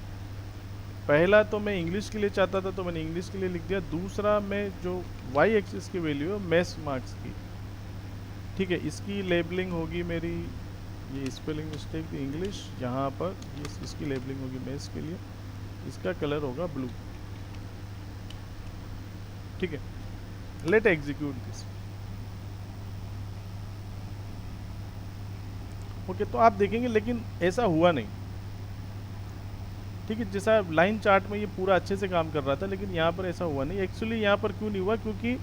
पहला तो मैं इंग्लिश के लिए चाहता था तो मैंने इंग्लिश के लिए लिख दिया, दूसरा मैं जो वाई एक्सिस की वैल्यू है मेस मार्क्स की। ठीक है, इसकी लेबलिंग होगी मेरी, ये स्पेलिंग मिस्टेक थी, इंग्लिश, यहाँ पर ये इसकी लेबलिंग होगी मेस के लिए, इसका कलर होगा ब्लू। ठीक है, लेट एग्जीक्यूट दिस। ओके, तो आप देखेंगे लेकिन ऐसा हुआ नहीं। ठीक है, जैसा लाइन चार्ट में ये पूरा अच्छे से काम कर रहा था, लेकिन यहाँ पर ऐसा हुआ नहीं। एक्चुअली यहाँ पर क्यों नहीं हुआ, क्योंकि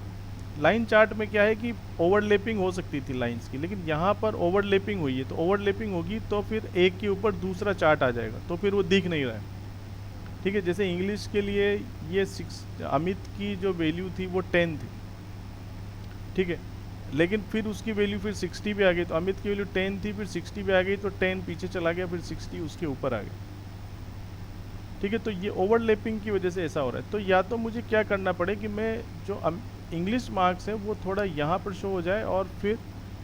लाइन चार्ट में क्या है कि ओवरलैपिंग हो सकती थी लाइंस की, लेकिन यहाँ पर ओवरलैपिंग हुई है। तो ओवरलैपिंग होगी तो फिर एक के ऊपर दूसरा चार्ट आ जाएगा, तो फिर वो दिख नहीं रहा है। ठीक है, जैसे इंग्लिश के लिए ये अमित की जो वैल्यू थी वो 10 थी। ठीक है, लेकिन फिर उसकी वैल्यू फिर 60 पे आ गई, तो अमित की वैल्यू 10 थी, फिर 60 पे आ गई, तो 10 पीछे चला गया, फिर 60 उसके ऊपर आ गई। ठीक है, तो ये ओवरलैपिंग की वजह से ऐसा हो रहा है। तो या तो मुझे क्या करना पड़े कि मैं जो इंग्लिश मार्क्स है वो थोड़ा यहाँ पर शो हो जाए और फिर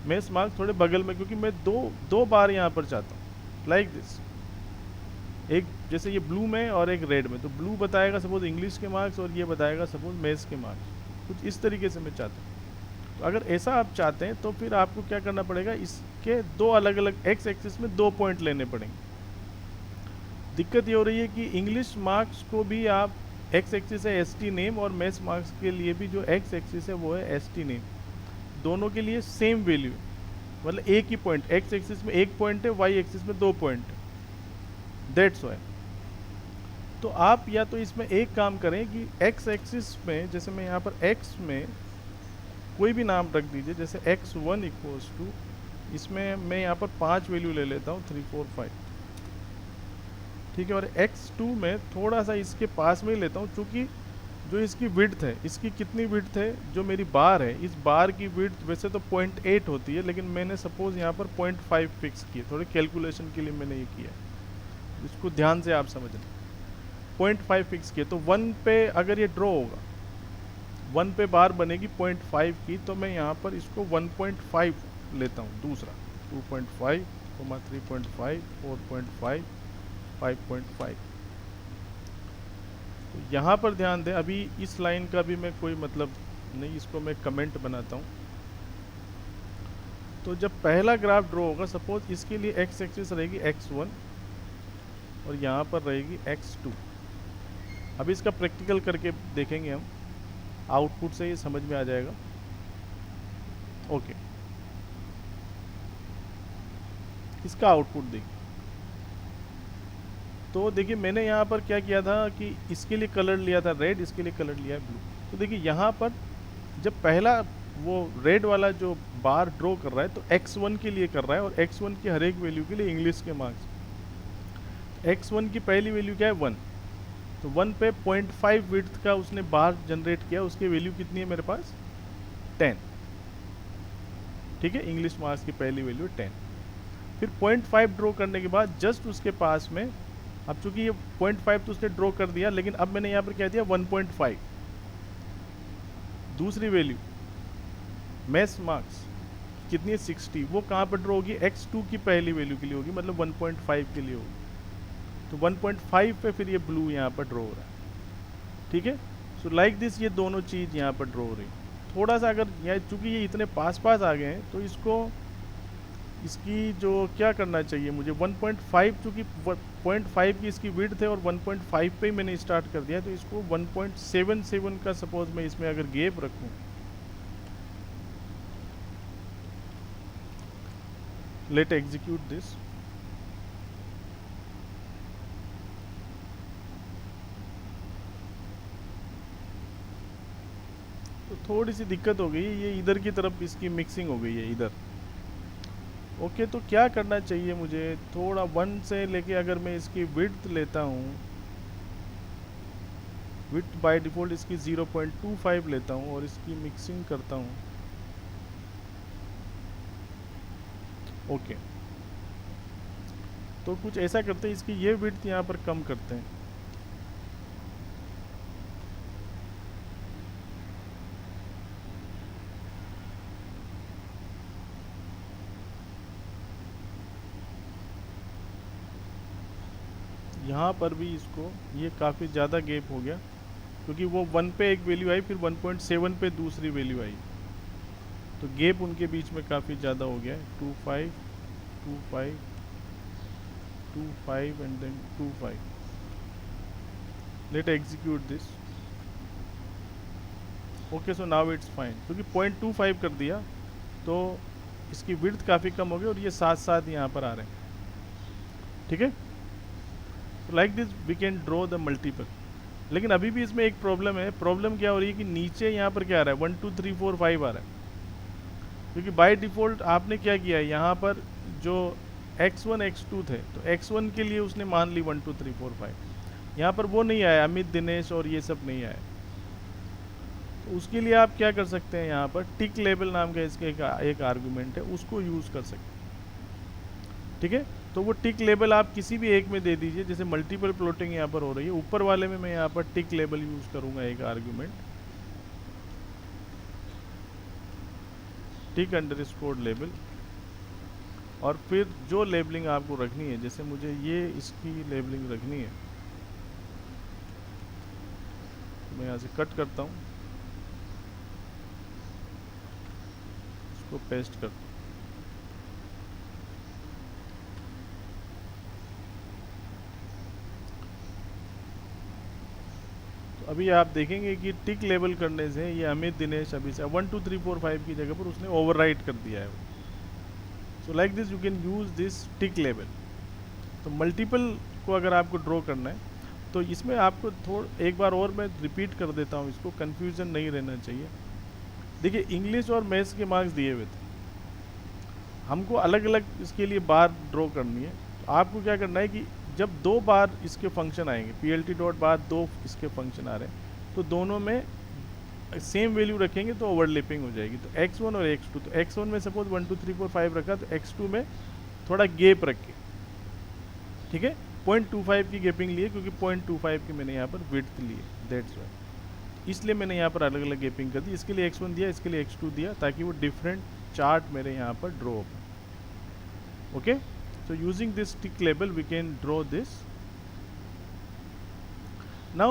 मैथ्स मार्क्स थोड़े बगल में, क्योंकि मैं दो बार यहाँ पर चाहता हूँ, लाइक दिस। एक जैसे ये ब्लू में और एक रेड में, तो ब्लू बताएगा सपोज इंग्लिश के मार्क्स और ये बताएगा सपोज मैथ्स के मार्क्स, कुछ इस तरीके से मैं चाहता हूँ। तो अगर ऐसा आप चाहते हैं तो फिर आपको क्या करना पड़ेगा, इसके 2 अलग अलग एक्स एक्सिस में 2 पॉइंट लेने पड़ेंगे। दिक्कत ये हो रही है कि इंग्लिश मार्क्स को भी आप एक्स एक्सिस है एसटी नेम, और मैथ्स मार्क्स के लिए भी जो एक्स एक्सिस है वो है एसटी नेम। दोनों के लिए सेम वैल्यू, मतलब एक ही पॉइंट, एक्स एक्सिस में 1 पॉइंट है, वाई एक्सिस में 2 पॉइंट है, दैट्स वाई। तो आप या तो इसमें एक काम करें कि एक्स एक्सिस में, जैसे मैं यहाँ पर एक्स में कोई भी नाम रख दीजिए, जैसे x1 इक्वल्स टू, इसमें मैं यहाँ पर 5 वैल्यू ले लेता हूँ, 3, 4, 5। ठीक है, और x2 में थोड़ा सा इसके पास में ही लेता हूँ, क्योंकि जो इसकी विड्थ है, इसकी कितनी विड्थ है, जो मेरी बार है, इस बार की विड्थ वैसे तो 0.8 होती है, लेकिन मैंने सपोज यहाँ पर 0.5 फिक्स किए, थोड़े कैलकुलेशन के लिए मैंने ये किया, इसको ध्यान से आप समझ लें। 0.5 फिक्स किए, तो 1 पे अगर ये ड्रॉ होगा, 1 पे बार बनेगी 0.5 की, तो मैं यहाँ पर इसको 1.5 लेता हूँ, दूसरा 2.5, 3.5, 4.5, 5.5। तो यहाँ पर ध्यान दें, अभी इस लाइन का भी मैं कोई मतलब नहीं, इसको मैं कमेंट बनाता हूँ। तो जब पहला ग्राफ ड्रॉ होगा, सपोज इसके लिए एक्स एक्सिस रहेगी x1 और यहाँ पर रहेगी x2। अभी इसका प्रैक्टिकल करके देखेंगे हम, आउटपुट से ये समझ में आ जाएगा। ओके, इसका आउटपुट देखिए, तो देखिए मैंने यहाँ पर क्या किया था कि इसके लिए कलर लिया था रेड, इसके लिए कलर लिया है ब्लू। तो देखिए यहाँ पर जब पहला वो रेड वाला जो बार ड्रॉ कर रहा है तो x1 के लिए कर रहा है, और x1 की हर एक वैल्यू के लिए इंग्लिश के मार्क्स। x1 की पहली वैल्यू क्या है 1, तो 1 पे 0.5 विड्थ का उसने बार जनरेट किया, उसकी वैल्यू कितनी है मेरे पास 10। ठीक है, इंग्लिश मार्क्स की पहली वैल्यू 10। फिर 0.5 ड्रॉ करने के बाद जस्ट उसके पास में, अब चूंकि ये 0.5 तो उसने ड्रॉ कर दिया, लेकिन अब मैंने यहाँ पर क्या दिया 1.5 दूसरी वैल्यू मैथ्स मार्क्स कितनी है 60, वो कहाँ पर ड्रॉ होगी x2 की पहली वैल्यू के लिए होगी, मतलब 1.5 के लिए होगी। तो 1.5 पे फिर ये ब्लू यहाँ पर ड्रॉ हो रहा है। ठीक है, सो लाइक दिस ये दोनों चीज़ यहाँ पर ड्रॉ हो रही। थोड़ा सा अगर यहाँ चूँकि ये इतने पास पास आ गए हैं तो इसको इसकी जो क्या करना चाहिए मुझे 1.5, चूँकि 0.5 की इसकी विड्थ है और 1.5 पे ही मैंने स्टार्ट कर दिया, तो इसको 1.77 का सपोज मैं इसमें अगर गैप रखूँ, लेट एग्जीक्यूट दिस। तो थोड़ी सी दिक्कत हो गई, ये इधर की तरफ इसकी मिक्सिंग हो गई है इधर। ओके, तो क्या करना चाहिए मुझे, थोड़ा 1 से लेके अगर मैं इसकी विड्थ लेता हूँ, विड्थ बाय डिफ़ॉल्ट इसकी 0.25 लेता हूँ और इसकी मिक्सिंग करता हूँ। ओके, तो कुछ ऐसा करते हैं, इसकी ये विड्थ यहाँ पर कम करते हैं। यहाँ पर भी इसको, ये काफ़ी ज़्यादा गैप हो गया, क्योंकि वो 1 पे एक वैल्यू आई, फिर 1.7 पे दूसरी वैल्यू आई, तो गैप उनके बीच में काफ़ी ज़्यादा हो गया है। 25 25 25 and then 25। Let execute this. Okay, so now it's fine, क्योंकि 0.25 कर दिया तो इसकी विड्थ काफ़ी कम हो गई और ये साथ साथ यहाँ पर आ रहे हैं। ठीक है, like this we can draw the multiple. लेकिन अभी भी इसमें एक प्रॉब्लम है। प्रॉब्लम क्या हो रही है कि नीचे यहाँ पर क्या आ रहा है 1 2 3 4 5 आ रहा है, क्योंकि बाय डिफ़ॉल्ट आपने क्या किया है, यहाँ पर जो x1 x2 थे, तो x1 के लिए उसने मान ली 1 2 3 4 5, यहाँ पर वो नहीं आया, अमित दिनेश और ये सब नहीं आया। तो उसके लिए आप क्या कर सकते हैं, यहाँ पर टिक लेबल नाम का इसका एक आर्गुमेंट है, उसको यूज़ कर सकते हैं। ठीक है, तो वो टिक लेबल आप किसी भी एक में दे दीजिए, जैसे मल्टीपल प्लॉटिंग यहाँ पर हो रही है, ऊपर वाले में मैं यहाँ पर टिक लेबल यूज़ करूँगा, एक आर्गुमेंट टिक अंडरस्कोर लेबल, और फिर जो लेबलिंग आपको रखनी है, जैसे मुझे ये इसकी लेबलिंग रखनी है, मैं यहाँ से कट करता हूँ, इसको पेस्ट करता हूँ। तो अभी आप देखेंगे कि टिक लेबल करने से ये अमित दिनेश अभी से 1 2 3 4 5 की जगह पर उसने ओवरराइट कर दिया है। So like this you can use this tick label. तो मल्टीपल को अगर आपको ड्रॉ करना है तो इसमें आपको एक बार और मैं रिपीट कर देता हूँ, इसको कन्फ्यूज़न नहीं रहना चाहिए। देखिए इंग्लिश और मैथ्स के मार्क्स दिए हुए थे, हमको अलग अलग इसके लिए बार ड्रॉ करनी है। तो आपको क्या करना है कि जब 2 बार इसके फंक्शन आएंगे, PLT डॉट बाद 2 इसके फंक्शन आ रहे हैं, तो दोनों में सेम वैल्यू रखेंगे तो ओवरलैपिंग हो जाएगी। तो x1 और x2, तो x1 में सपोज 1 2 3 4 5 रखा, तो x2 में थोड़ा गैप रखे। ठीक है, 0.25 की गैपिंग लिए, क्योंकि 0.25 की मैंने यहाँ पर विड्थ ली है, दैट्स वाई, इसलिए मैंने यहाँ पर अलग अलग गैपिंग कर दी। इसके लिए x1 दिया, इसके लिए x2 दिया, ताकि वो डिफरेंट चार्ट मेरे यहाँ पर ड्रॉ हो। Okay, so using this tick label we can draw this. Now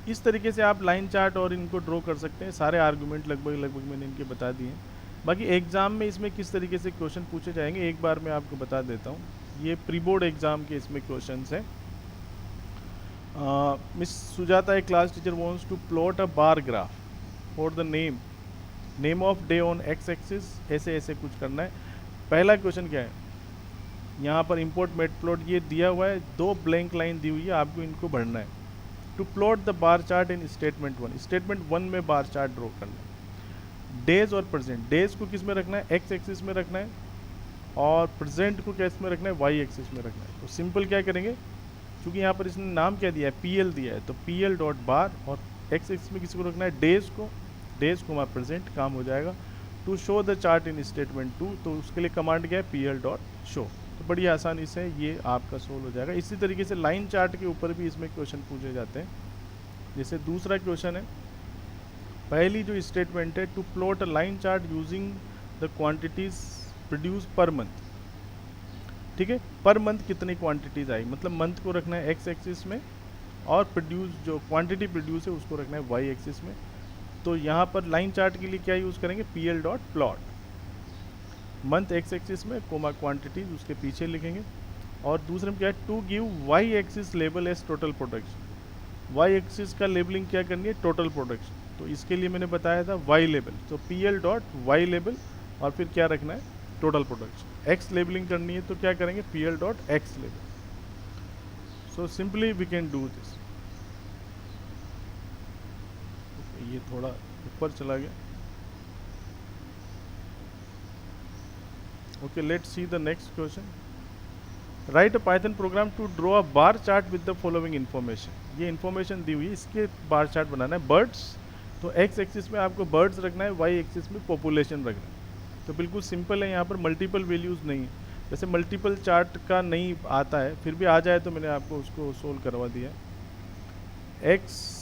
इस तरीके से आप लाइन चार्ट और इनको ड्रॉ कर सकते हैं। सारे आर्गुमेंट लगभग मैंने इनके बता दिए हैं। बाकी एग्ज़ाम में इसमें किस तरीके से क्वेश्चन पूछे जाएंगे एक बार मैं आपको बता देता हूँ। ये प्री बोर्ड एग्ज़ाम के इसमें क्वेश्चन हैं। Miss Sujata a class teacher wants to plot a bar graph for the name of day on x axis, ऐसे ऐसे कुछ करना है। पहला क्वेश्चन क्या है, यहाँ पर import matplotlib ये दिया हुआ है, 2 ब्लैंक लाइन दी हुई है, आपको इनको भरना है। To plot the bar chart in statement 1, statement 1 में बार चार्ट ड्रॉ करना है। डेज और प्रेजेंट, डेज को किस में रखना है, एक्स एक्सिस में रखना है, और प्रेजेंट को किस में रखना है, वाई एक्सिस में रखना है। तो सिंपल क्या करेंगे, क्योंकि यहाँ पर इसने नाम क्या दिया है, पीएल दिया है, तो पीएल डॉट बार, और एक्स एक्सिस में किसी को रखना है, डेज को हमारा प्रेजेंट, काम हो जाएगा। To show the chart in statement 2, तो उसके लिए कमांड क्या है, पीएल डॉट शो। तो बड़ी आसानी से ये आपका सोल्व हो जाएगा। इसी तरीके से लाइन चार्ट के ऊपर भी इसमें क्वेश्चन पूछे जाते हैं। जैसे दूसरा क्वेश्चन है, पहली जो स्टेटमेंट है, to plot a line chart using the quantities produce per month. ठीक है, पर मंथ कितनी क्वांटिटीज आई, मतलब मंथ को रखना है एक्स एक्सिस में, और प्रोड्यूस जो क्वांटिटी प्रोड्यूस है उसको रखना है वाई एक्सिस में। तो यहाँ पर लाइन चार्ट के लिए क्या यूज़ करेंगे, PL dot plot, month X axis में कोमा क्वांटिटीज उसके पीछे लिखेंगे। और दूसरे में क्या है, to give Y axis label as total production, Y axis का लेबलिंग क्या करनी है, टोटल प्रोडक्शन। तो इसके लिए मैंने बताया था वाई लेबल, तो पीएल डॉट वाई लेबल, और फिर क्या रखना है, टोटल प्रोडक्शन। एक्स लेबलिंग करनी है तो क्या करेंगे, PL dot x label. So simply we can do this. ये थोड़ा ऊपर चला गया। Okay, let's see the next question. Write a Python program to draw a bar chart with the following information. ये इन्फॉर्मेशन दी हुई है, इसके बार चार्ट बनाना है। बर्ड्स, तो एक्स एक्सिस में आपको बर्ड्स रखना है, वाई एक्सिस में पॉपुलेशन रखना है। तो बिल्कुल सिंपल है, यहाँ पर मल्टीपल वैल्यूज़ नहीं है। वैसे मल्टीपल चार्ट का नहीं आता है, फिर भी आ जाए तो मैंने आपको उसको सोल्व करवा दिया। एक्स,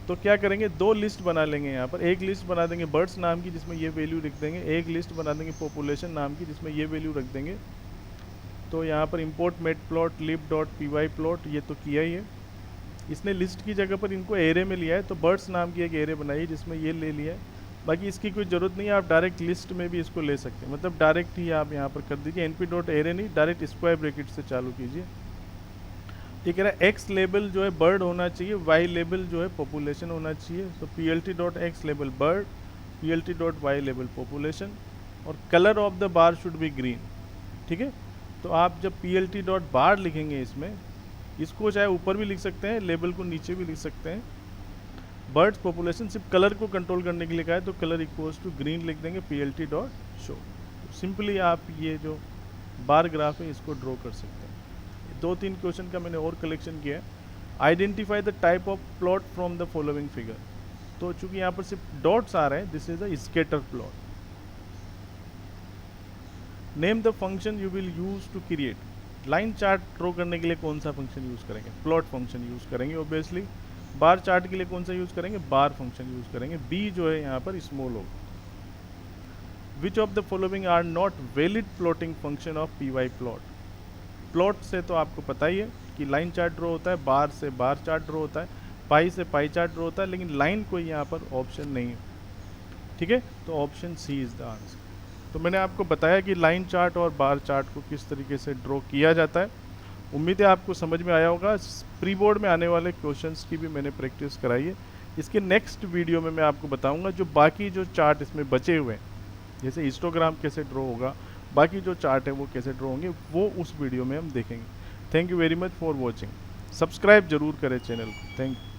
तो क्या करेंगे, 2 लिस्ट बना लेंगे यहाँ पर। एक लिस्ट बना देंगे बर्ड्स नाम की जिसमें ये वैल्यू लिख देंगे, एक लिस्ट बना देंगे पॉपुलेशन नाम की जिसमें ये वैल्यू रख देंगे। तो यहाँ पर import matplotlib dot py plot, ये तो किया ही है। इसने लिस्ट की जगह पर इनको एरे में लिया है, तो बर्ड्स नाम की एक एरे बनाई जिसमें ये ले लिया है। बाकी इसकी कोई ज़रूरत नहीं है, आप डायरेक्ट लिस्ट में भी इसको ले सकते हैं, मतलब डायरेक्ट ही आप यहाँ पर कर दीजिए, np डॉट एरे नहीं, डायरेक्ट स्क्वायर ब्रैकेट से चालू कीजिए। ठीक है ना, एक्स लेबल जो है बर्ड होना चाहिए, वाई लेबल जो है पॉपुलेशन होना चाहिए। तो PLT dot x label bird, PLT dot y label population, और colour of the bar should be green. ठीक है, तो आप जब पीएलटी डॉट बार लिखेंगे इसमें, इसको चाहे ऊपर भी लिख सकते हैं, लेबल को नीचे भी लिख सकते हैं। बर्ड्स पॉपुलेशन सिर्फ कलर को कंट्रोल करने के लिए कहा है, तो कलर इक्वल्स टू ग्रीन लिख देंगे, पीएलटी डॉट शो। सिंपली आप ये जो बार ग्राफ है इसको ड्रॉ कर सकते हैं। 2-3 क्वेश्चन का मैंने और कलेक्शन किया है। Identify the type of plot from the following figure. तो चूंकि यहाँ पर सिर्फ डॉट्स आ रहे हैं, this is a scatter plot. Name the function you will use to create. Line chart ड्रॉ करने के लिए कौन सा फंक्शन यूज करेंगे, प्लॉट फंक्शन यूज करेंगे ऑब्वियसली। बार चार्ट के लिए कौन सा यूज करेंगे, बार फंक्शन यूज करेंगे। बी जो है यहाँ पर स्मॉल होगा। विच of the following are not valid plotting function of P plot. Plot से तो आपको पता ही है कि लाइन चार्ट ड्रॉ होता है, बार से बार चार्ट ड्रॉ होता है, पाई से पाई चार्ट ड्रॉ होता है, लेकिन लाइन कोई यहाँ पर ऑप्शन नहीं है। ठीक है, तो option C is the answer. तो मैंने आपको बताया कि लाइन चार्ट और बार चार्ट को किस तरीके से ड्रॉ किया जाता है। उम्मीद है आपको समझ में आया होगा। प्री बोर्ड में आने वाले क्वेश्चंस की भी मैंने प्रैक्टिस कराई है। इसके नेक्स्ट वीडियो में मैं आपको बताऊंगा जो बाकी जो चार्ट इसमें बचे हुए हैं, जैसे हिस्टोग्राम कैसे ड्रॉ होगा, बाकी जो चार्ट है वो कैसे ड्रॉ होंगे, वो उस वीडियो में हम देखेंगे। Thank you very much for watching. Subscribe जरूर करें चैनल को। Thank you.